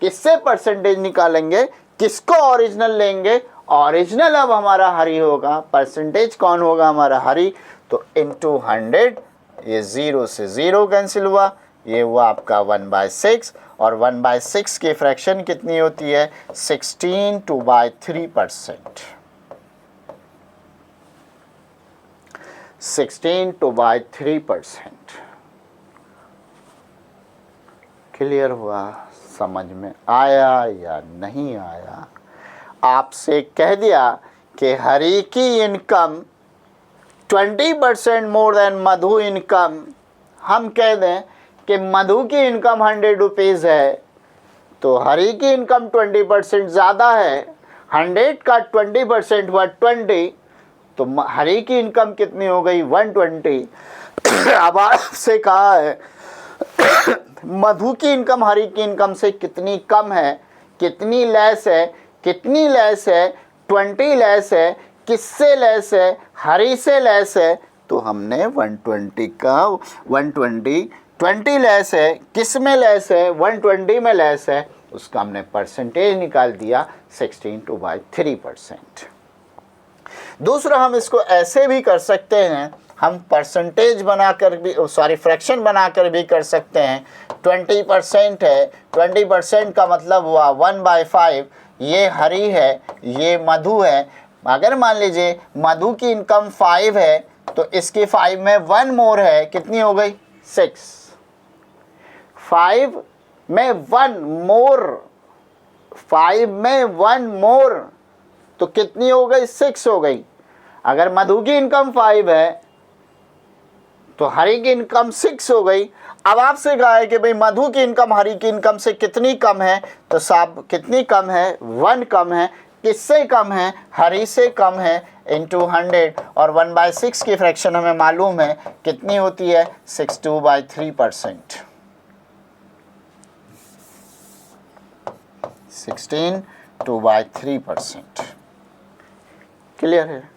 किससे परसेंटेज निकालेंगे? किसको ओरिजिनल लेंगे? ओरिजिनल अब हमारा हरी होगा, परसेंटेज कौन होगा? हमारा हरी। तो इंटू 100, ये 0 से 0 कैंसिल हुआ, ये हुआ आपका 1/6, और 1/6 की फ्रैक्शन कितनी होती है? 16 2/3%। 16 2/3%। क्लियर हुआ? समझ में आया या नहीं आया? आपसे कह दिया कि हरी की income 20% more than Madhu income. हम कह दें कि मधु की इनकम 100 रुपीज़ है तो हरी की इनकम 20% ज़्यादा है, 100 का 20% हुआ 20, तो हरी की इनकम कितनी हो गई 120। अब आपसे कहा है मधु की इनकम हरी की इनकम से कितनी कम है, कितनी लेस है, कितनी लेस है, 20 लेस है, किससे लेस है, हरी से लेस है। तो हमने 120 का 120 20 लेस है, किस में लेस है, 120 में लेस है, उसका हमने परसेंटेज निकाल दिया 16/3%। दूसरा हम इसको ऐसे भी कर सकते हैं, हम परसेंटेज बनाकर भी फ्रैक्शन बनाकर भी कर सकते हैं। 20% है, 20% का मतलब हुआ 1/5, ये हरी है, ये मधु है। अगर मान लीजिए मधु की इनकम 5 है तो इसकी 5 में 1 मोर है, कितनी हो गई 6। 5 में 1 मोर, 5 में 1 मोर तो कितनी हो गई 6 हो गई। अगर मधु की इनकम 5 है तो हरी की इनकम 6 हो गई। अब आपसे कहा है कि भाई मधु की इनकम हरी की इनकम से कितनी कम है, तो साहब कितनी कम है 1 कम है। किससे कम है, हरी से कम है, इंटू 100, और 1/6 की फ्रैक्शन हमें मालूम है कितनी होती है 62/3%, 16/3%। क्लियर है।